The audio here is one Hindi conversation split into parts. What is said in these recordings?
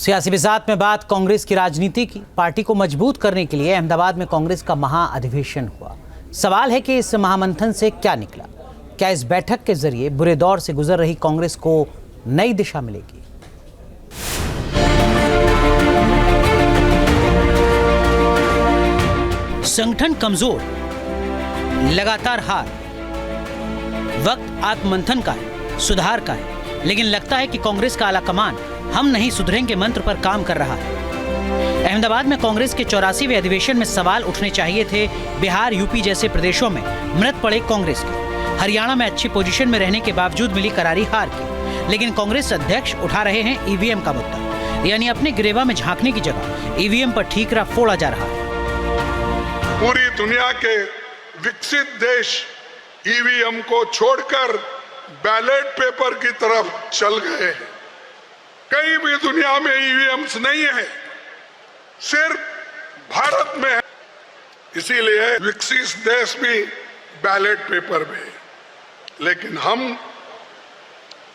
सियासी बिजात में बात कांग्रेस की राजनीति की। पार्टी को मजबूत करने के लिए अहमदाबाद में कांग्रेस का महाअधिवेशन हुआ। सवाल है कि इस महामंथन से क्या निकला? क्या इस बैठक के जरिए बुरे दौर से गुजर रही कांग्रेस को नई दिशा मिलेगी? संगठन कमजोर, लगातार हार, वक्त आत्ममंथन का है, सुधार का है, लेकिन लगता है कि कांग्रेस का आलाकमान हम नहीं सुधरेंगे मंत्र पर काम कर रहा है। अहमदाबाद में कांग्रेस के 84वें अधिवेशन में सवाल उठने चाहिए थे बिहार, यूपी जैसे प्रदेशों में मृत पड़े कांग्रेस के, हरियाणा में अच्छी पोजीशन में रहने के बावजूद मिली करारी हार की। लेकिन कांग्रेस अध्यक्ष उठा रहे हैं ईवीएम का मुद्दा, यानी अपने गिरेवा में झांकने की जगह ईवीएम पर ठीकरा फोड़ा जा रहा है। पूरी दुनिया के विकसित देश ईवीएम को छोड़कर बैलेट पेपर की तरफ चल गए हैं। कहीं भी दुनिया में ईवीएम्स नहीं है, सिर्फ भारत में है। इसीलिए विकसित देश भी बैलेट पेपर में है, लेकिन हम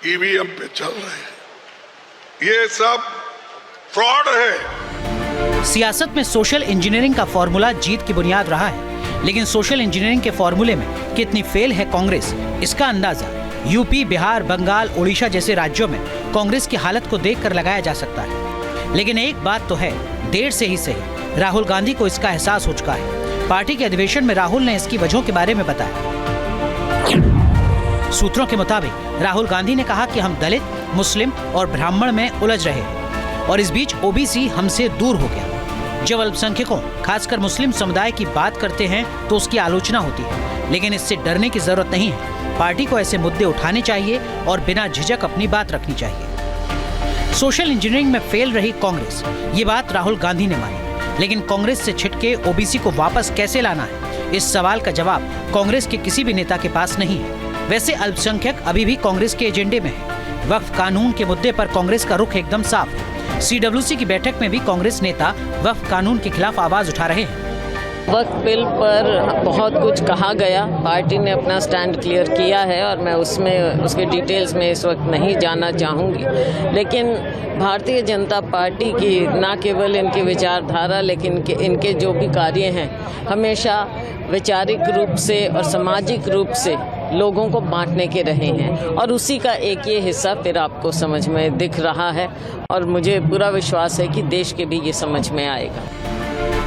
ईवीएम पे चल रहे हैं। ये सब फ्रॉड है। सियासत में सोशल इंजीनियरिंग का फॉर्मूला जीत की बुनियाद रहा है, लेकिन सोशल इंजीनियरिंग के फॉर्मूले में कितनी फेल है कांग्रेस, इसका अंदाजा यूपी, बिहार, बंगाल, ओडिशा जैसे राज्यों में कांग्रेस की हालत को देखकर लगाया जा सकता है। लेकिन एक बात तो है, देर से ही सही, राहुल गांधी को इसका एहसास हो चुका है। पार्टी के अधिवेशन में राहुल ने इसकी वजहों के बारे में बताया। सूत्रों के मुताबिक राहुल गांधी ने कहा कि हम दलित, मुस्लिम और ब्राह्मण में उलझ रहे हैं और इस बीच ओबीसी हमसे दूर हो गया। जब अल्पसंख्यकों, खासकर मुस्लिम समुदाय की बात करते हैं तो उसकी आलोचना होती है, लेकिन इससे डरने की जरूरत नहीं है। पार्टी को ऐसे मुद्दे उठाने चाहिए और बिना झिझक अपनी बात रखनी चाहिए। सोशल इंजीनियरिंग में फेल रही कांग्रेस, ये बात राहुल गांधी ने मानी, लेकिन कांग्रेस से छिटके ओबीसी को वापस कैसे लाना है, इस सवाल का जवाब कांग्रेस के किसी भी नेता के पास नहीं है। वैसे अल्पसंख्यक अभी भी कांग्रेस के एजेंडे में है। वक्फ कानून के मुद्दे पर कांग्रेस का रुख एकदम साफ है। सीडब्ल्यूसी की बैठक में भी कांग्रेस नेता वक्फ कानून के खिलाफ आवाज उठा रहे हैं। वक्फ बिल पर बहुत कुछ कहा गया, पार्टी ने अपना स्टैंड क्लियर किया है और मैं उसके डिटेल्स में इस वक्त नहीं जाना चाहूँगी। लेकिन भारतीय जनता पार्टी की न केवल इनकी विचारधारा, लेकिन इनके जो भी कार्य हैं, हमेशा वैचारिक रूप से और सामाजिक रूप से लोगों को बांटने के रहे हैं और उसी का एक ये हिस्सा फिर आपको समझ में दिख रहा है और मुझे पूरा विश्वास है कि देश के भी ये समझ में आएगा।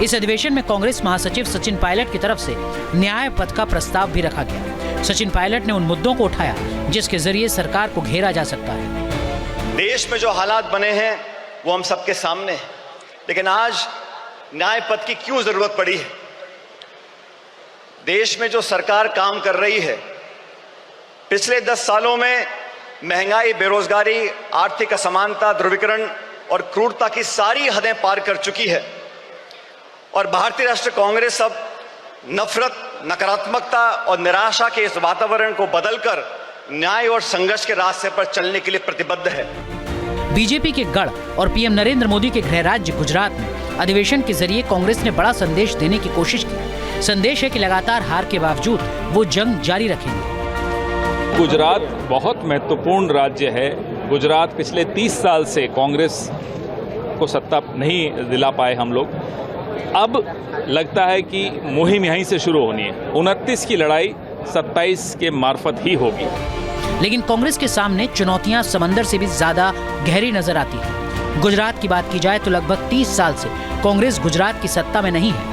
इस अधिवेशन में कांग्रेस महासचिव सचिन पायलट की तरफ से न्याय पथ का प्रस्ताव भी रखा गया। सचिन पायलट ने उन मुद्दों को उठाया जिसके जरिए सरकार को घेरा जा सकता है। देश में जो हालात बने हैं वो हम सबके सामने हैं, लेकिन आज न्याय पथ की क्यों जरूरत पड़ी है? देश में जो सरकार काम कर रही है, पिछले 10 सालों में महंगाई, बेरोजगारी, आर्थिक असमानता, ध्रुवीकरण और क्रूरता की सारी हदें पार कर चुकी है और भारतीय राष्ट्रीय कांग्रेस अब नफरत, नकारात्मकता और निराशा के इस वातावरण को बदलकर न्याय और संघर्ष के रास्ते पर चलने के लिए प्रतिबद्ध है। बीजेपी के गढ़ और पीएम नरेंद्र मोदी के गृह राज्य गुजरात में अधिवेशन के जरिए कांग्रेस ने बड़ा संदेश देने की कोशिश की। संदेश है कि लगातार हार के बावजूद वो जंग जारी रखेंगे। गुजरात बहुत महत्वपूर्ण राज्य है। गुजरात पिछले 30 साल से कांग्रेस को सत्ता नहीं दिला पाए हम लोग। अब लगता है कि मुहिम यहीं से शुरू होनी है। 29 की लड़ाई 27 के मार्फत ही होगी। लेकिन कांग्रेस के सामने चुनौतियां समंदर से भी ज्यादा गहरी नजर आती हैं। गुजरात की बात की जाए तो लगभग 30 साल से कांग्रेस गुजरात की सत्ता में नहीं है।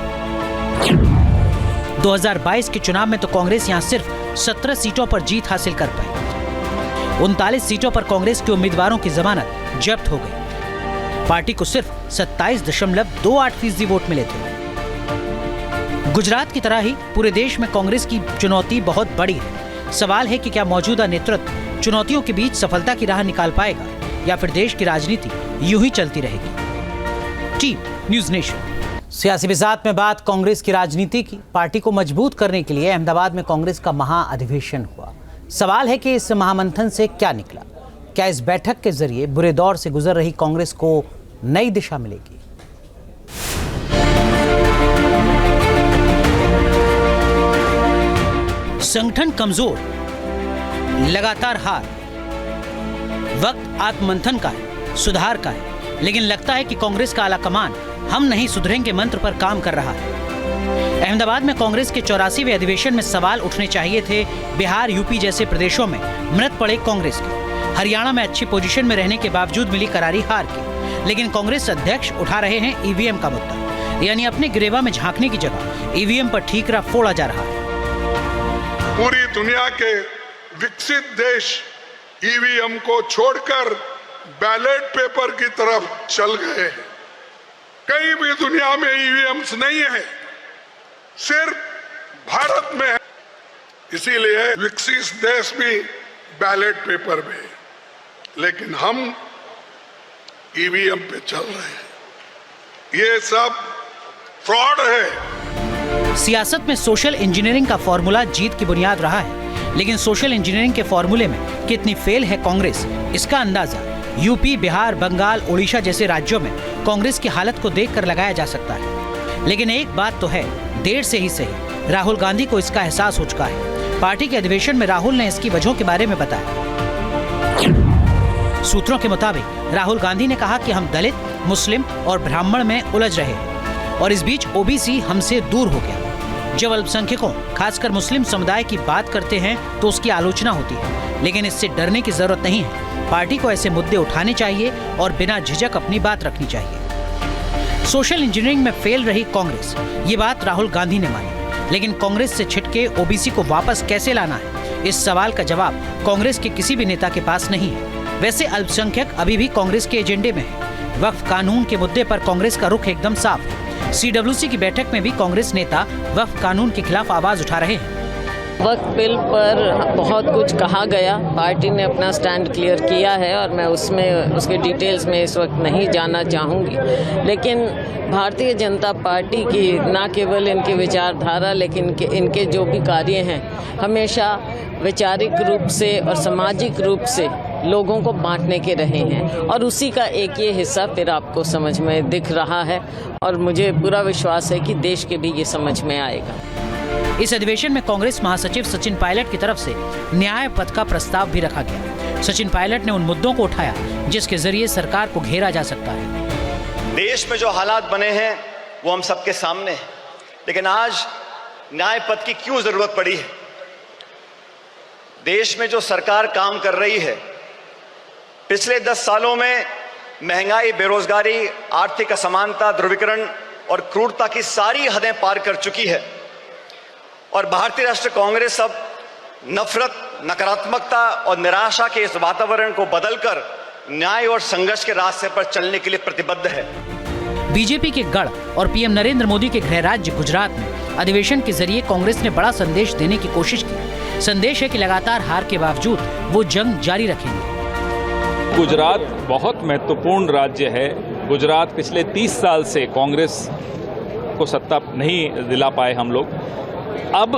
2022 के चुनाव में तो कांग्रेस यहां सिर्फ 17 सीटों पर जीत हासिल कर पाई। 39 सीटों पर कांग्रेस के उम्मीदवारों की जमानत जब्त हो गई। पार्टी को सिर्फ 27.28% वोट मिले थे। गुजरात की तरह ही पूरे देश में कांग्रेस की चुनौती बहुत बड़ी है। सवाल है कि क्या मौजूदा नेतृत्व चुनौतियों के बीच सफलता की राह निकाल पाएगा या फिर देश की राजनीति यूं ही चलती रहेगी। Team news nation. सियासी बिजात में बात कांग्रेस की राजनीति की। पार्टी को मजबूत करने के लिए अहमदाबाद में कांग्रेस का महाअधिवेशन हुआ। सवाल है कि इस महामंथन से क्या निकला? क्या इस बैठक के जरिए बुरे दौर से गुजर रही कांग्रेस को नई दिशा मिलेगी? संगठन कमजोर, लगातार हार, वक्त आत्ममंथन का है, सुधार का है, लेकिन लगता है कि कांग्रेस का आला कमान हम नहीं सुधरेंगे मंत्र पर काम कर रहा है। अहमदाबाद में कांग्रेस के 84वें अधिवेशन में सवाल उठने चाहिए थे बिहार, यूपी जैसे प्रदेशों में मृत पड़े कांग्रेस के, हरियाणा में अच्छी पोजीशन में रहने के बावजूद मिली करारी हार की। लेकिन कांग्रेस अध्यक्ष उठा रहे हैं ईवीएम का मुद्दा, यानी अपने गिरेवा में झांकने की जगह ईवीएम पर ठीकरा फोड़ा जा रहा है। पूरी दुनिया के विकसित देश ईवीएम को छोड़कर बैलेट पेपर की तरफ चल गए हैं। कहीं भी दुनिया में ईवीएम्स नहीं है, सिर्फ भारत में है। इसीलिए विकसित देश भी बैलेट पेपर में है, लेकिन हम ईवीएम पे चल रहे हैं। ये सब फ्रॉड है। सियासत में सोशल इंजीनियरिंग का फॉर्मूला जीत की बुनियाद रहा है, लेकिन सोशल इंजीनियरिंग के फॉर्मूले में कितनी फेल है कांग्रेस, इसका अंदाजा यूपी, बिहार, बंगाल, ओडिशा जैसे राज्यों में कांग्रेस की हालत को देखकर लगाया जा सकता है। लेकिन एक बात तो है, देर से ही सही, राहुल गांधी को इसका एहसास हो चुका है। पार्टी के अधिवेशन में राहुल ने इसकी वजहों के बारे में बताया। सूत्रों के मुताबिक राहुल गांधी ने कहा कि हम दलित, मुस्लिम और ब्राह्मण में उलझ रहे हैं और इस बीच ओबीसी हमसे दूर हो गया। जब अल्पसंख्यकों, खासकर मुस्लिम समुदाय की बात करते हैं तो उसकी आलोचना होती है, लेकिन इससे डरने की जरूरत नहीं है। पार्टी को ऐसे मुद्दे उठाने चाहिए और बिना झिझक अपनी बात रखनी चाहिए। सोशल इंजीनियरिंग में फेल रही कांग्रेस, ये बात राहुल गांधी ने मानी, लेकिन कांग्रेस से छिटके ओबीसी को वापस कैसे लाना है, इस सवाल का जवाब कांग्रेस के किसी भी नेता के पास नहीं है। वैसे अल्पसंख्यक अभी भी कांग्रेस के एजेंडे में है। वक्फ कानून के मुद्दे पर कांग्रेस का रुख एकदम साफ है। सीडब्ल्यूसी की बैठक में भी कांग्रेस नेता वक्फ कानून के खिलाफ आवाज उठा रहे हैं। वक्फ बिल पर बहुत कुछ कहा गया, पार्टी ने अपना स्टैंड क्लियर किया है और मैं उसके डिटेल्स में इस वक्त नहीं जाना चाहूँगी। लेकिन भारतीय जनता पार्टी की न केवल इनकी विचारधारा, लेकिन इनके जो भी कार्य हैं, हमेशा वैचारिक रूप से और सामाजिक रूप से लोगों को बांटने के रहे हैं और उसी का एक ये हिस्सा फिर आपको समझ में दिख रहा है और मुझे पूरा विश्वास है कि देश के भी ये समझ में आएगा। इस अधिवेशन में कांग्रेस महासचिव सचिन पायलट की तरफ से न्याय पथ का प्रस्ताव भी रखा गया। सचिन पायलट ने उन मुद्दों को उठाया जिसके जरिए सरकार को घेरा जा सकता है। देश में जो हालात बने हैं वो हम सबके सामने हैं, लेकिन आज न्याय पथ की क्यों जरूरत पड़ी है? देश में जो सरकार काम कर रही है, पिछले 10 सालों में महंगाई, बेरोजगारी, आर्थिक असमानता, ध्रुवीकरण और क्रूरता की सारी हदें पार कर चुकी है और भारतीय राष्ट्रीय कांग्रेस अब नफरत, नकारात्मकता और निराशा के इस वातावरण को बदलकर न्याय और संघर्ष के रास्ते पर चलने के लिए प्रतिबद्ध है। बीजेपी के गढ़ और पीएम नरेंद्र मोदी के गृह राज्य गुजरात में अधिवेशन के जरिए कांग्रेस ने बड़ा संदेश देने की कोशिश की। संदेश है कि लगातार हार के बावजूद वो जंग जारी रखेंगे। गुजरात बहुत महत्वपूर्ण राज्य है। गुजरात पिछले 30 साल से कांग्रेस को सत्ता नहीं दिला पाए हम लोग। अब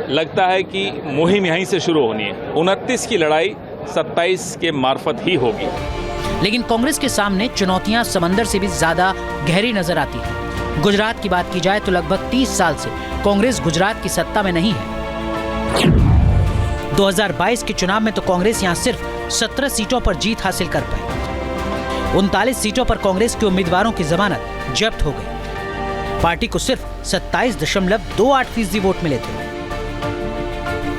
लगता है कि मुहिम यहीं से शुरू होनी है। 29 की लड़ाई 27 के मार्फत ही होगी। लेकिन कांग्रेस के सामने चुनौतियां समंदर से भी ज्यादा गहरी नजर आती हैं। गुजरात की बात की जाए तो लगभग 30 साल से कांग्रेस गुजरात की सत्ता में नहीं है। 2022 के चुनाव में तो कांग्रेस यहां सिर्फ 17 सीटों पर जीत हासिल कर पाई। 39 सीटों पर कांग्रेस के उम्मीदवारों की जमानत जब्त हो गई। पार्टी को सिर्फ 27.28% वोट मिले थे।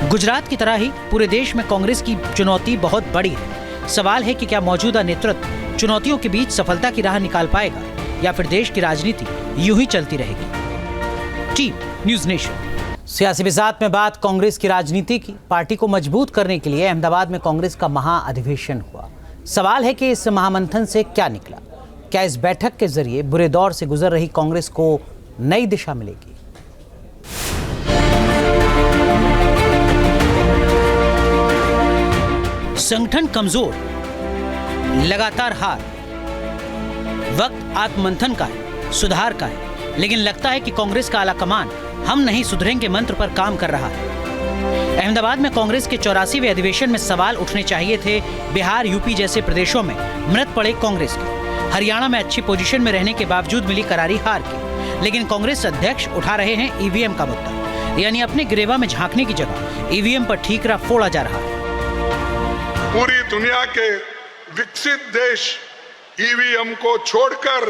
गुजरात की तरह ही पूरे देश में कांग्रेस की चुनौती बहुत बड़ी है। सवाल है कि क्या मौजूदा नेतृत्व चुनौतियों के बीच सफलता की राह निकाल पाएगा या फिर देश की राजनीति यूं ही चलती रहेगी। Team news nation. सियासी मिजाज में बात कांग्रेस की राजनीति की। पार्टी को मजबूत करने के लिए अहमदाबाद में कांग्रेस का महाअधिवेशन हुआ। सवाल है कि इस महामंथन से क्या निकला? क्या इस बैठक के जरिए बुरे दौर से गुजर रही कांग्रेस को नई दिशा मिलेगी? संगठन कमजोर, लगातार हार, वक्त आत्ममंथन का है, सुधार का है, लेकिन लगता है कि कांग्रेस का आला कमान हम नहीं सुधरेंगे मंत्र पर काम कर रहा है। अहमदाबाद में कांग्रेस के 84वें अधिवेशन में सवाल उठने चाहिए थे बिहार, यूपी जैसे प्रदेशों में मृत पड़े कांग्रेस के, हरियाणा में अच्छी पोजीशन में रहने के बावजूद मिली करारी हार की। लेकिन कांग्रेस अध्यक्ष उठा रहे हैं ईवीएम का मुद्दा, यानी अपने गिरेवा में झांकने की जगह ईवीएम पर ठीकरा फोड़ा जा रहा है। पूरी दुनिया के विकसित देश ईवीएम को छोड़कर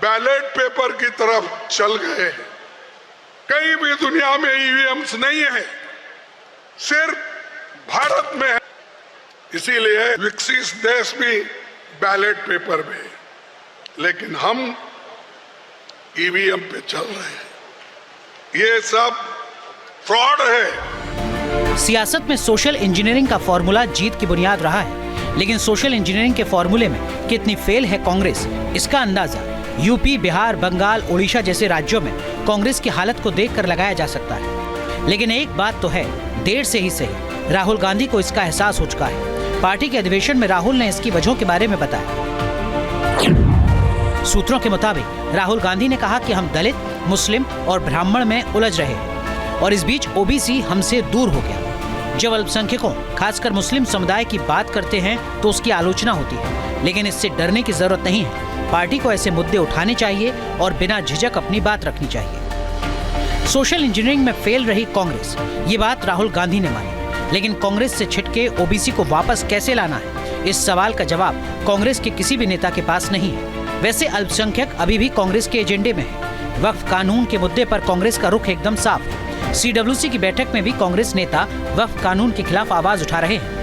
बैलेट पेपर की तरफ चल गए हैं। कहीं भी दुनिया में ईवीएम्स नहीं है, सिर्फ भारत में है। इसीलिए विकसित देश भी बैलेट पेपर में है, लेकिन हम ईवीएम पे चल रहे हैं। ये सब फ्रॉड है। सियासत में सोशल इंजीनियरिंग का फॉर्मूला जीत की बुनियाद रहा है, लेकिन सोशल इंजीनियरिंग के फॉर्मूले में कितनी फेल है कांग्रेस, इसका अंदाजा यूपी, बिहार, बंगाल, ओडिशा जैसे राज्यों में कांग्रेस की हालत को देखकर लगाया जा सकता है। लेकिन एक बात तो है, देर से ही सही, राहुल गांधी को इसका एहसास हो चुका है। पार्टी के अधिवेशन में राहुल ने इसकी वजहों के बारे में बताया। सूत्रों के मुताबिक राहुल गांधी ने कहा कि हम दलित, मुस्लिम और ब्राह्मण में उलझ रहे हैं और इस बीच ओबीसी हमसे दूर हो गया। जब अल्पसंख्यकों, खासकर मुस्लिम समुदाय की बात करते हैं तो उसकी आलोचना होती है, लेकिन इससे डरने की जरूरत नहीं है। पार्टी को ऐसे मुद्दे उठाने चाहिए और बिना झिझक अपनी बात रखनी चाहिए। सोशल इंजीनियरिंग में फेल रही कांग्रेस, ये बात राहुल गांधी ने मानी, लेकिन कांग्रेस से छिटके ओबीसी को वापस कैसे लाना है, इस सवाल का जवाब कांग्रेस के किसी भी नेता के पास नहीं है। वैसे अल्पसंख्यक अभी भी कांग्रेस के एजेंडे में है। वक्फ कानून के मुद्दे पर कांग्रेस का रुख एकदम साफ है। सीडब्ल्यूसी की बैठक में भी कांग्रेस नेता वक्फ कानून के खिलाफ आवाज उठा रहे हैं।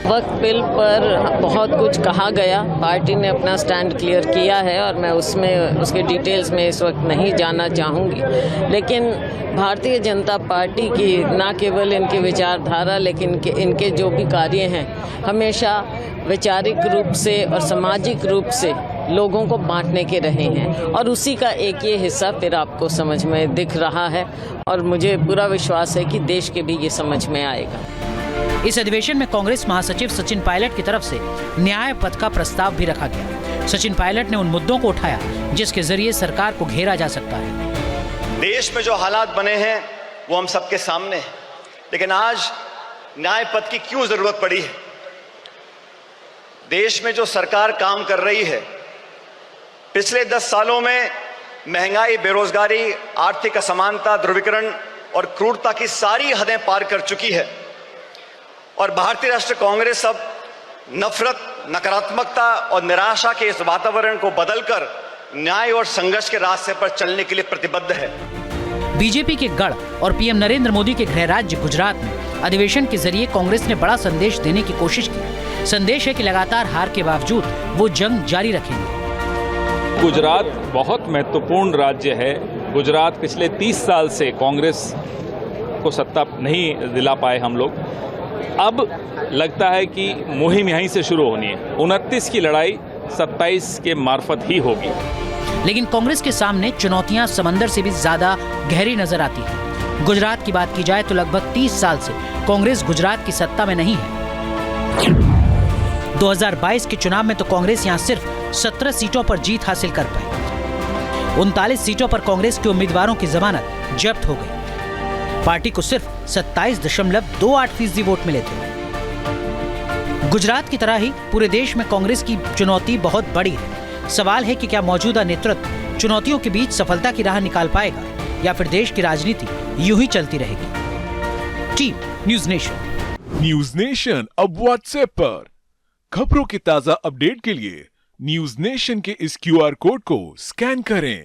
वक्फ बिल पर बहुत कुछ कहा गया, पार्टी ने अपना स्टैंड क्लियर किया है और मैं उसके डिटेल्स में इस वक्त नहीं जाना चाहूँगी। लेकिन भारतीय जनता पार्टी की न केवल इनकी विचारधारा, लेकिन इनके जो भी कार्य हैं, हमेशा वैचारिक रूप से और सामाजिक रूप से लोगों को बांटने के रहे हैं और उसी का एक ये हिस्सा फिर आपको समझ में दिख रहा है और मुझे पूरा विश्वास है कि देश के भी ये समझ में आएगा। इस अधिवेशन में कांग्रेस महासचिव सचिन पायलट की तरफ से न्याय पथ का प्रस्ताव भी रखा गया। सचिन पायलट ने उन मुद्दों को उठाया जिसके जरिए सरकार को घेरा जा सकता है। देश में जो हालात बने हैं वो हम सबके सामने हैं, लेकिन आज न्याय पथ की क्यों जरूरत पड़ी है? देश में जो सरकार काम कर रही है, पिछले 10 सालों में महंगाई, बेरोजगारी, आर्थिक असमानता, ध्रुवीकरण और क्रूरता की सारी हदें पार कर चुकी है और भारतीय राष्ट्रीय कांग्रेस अब नफरत, नकारात्मकता और निराशा के इस वातावरण को बदलकर न्याय और संघर्ष के रास्ते पर चलने के लिए प्रतिबद्ध है। बीजेपी के गढ़ और पीएम नरेंद्र मोदी के गृह राज्य गुजरात में अधिवेशन के जरिए कांग्रेस ने बड़ा संदेश देने की कोशिश की। संदेश है कि लगातार हार के बावजूद वो जंग जारी रखेंगे। गुजरात बहुत महत्वपूर्ण राज्य है। गुजरात पिछले 30 साल से कांग्रेस को सत्ता नहीं दिला पाए हम लोग। अब लगता है कि मुहिम यहीं से शुरू होनी है। 29 की लड़ाई 27 के मार्फत ही होगी। लेकिन कांग्रेस के सामने चुनौतियां समंदर से भी ज्यादा गहरी नजर आती हैं। गुजरात की बात की जाए तो लगभग 30 साल से कांग्रेस गुजरात की सत्ता में नहीं है। 2022 के चुनाव में तो कांग्रेस यहां सिर्फ 17 सीटों पर जीत हासिल कर पाई। 39 सीटों पर कांग्रेस के उम्मीदवारों की जमानत जब्त हो गई। पार्टी को सिर्फ 27.28% वोट मिले थे। गुजरात की तरह ही पूरे देश में कांग्रेस की चुनौती बहुत बड़ी है। सवाल है कि क्या मौजूदा नेतृत्व चुनौतियों के बीच सफलता की राह निकाल पाएगा या फिर देश की राजनीति यूं ही चलती रहेगी। Team news nation. News nation अब व्हाट्सएप पर खबरों के ताजा अपडेट के लिए न्यूज नेशन के इस QR कोड को स्कैन करें।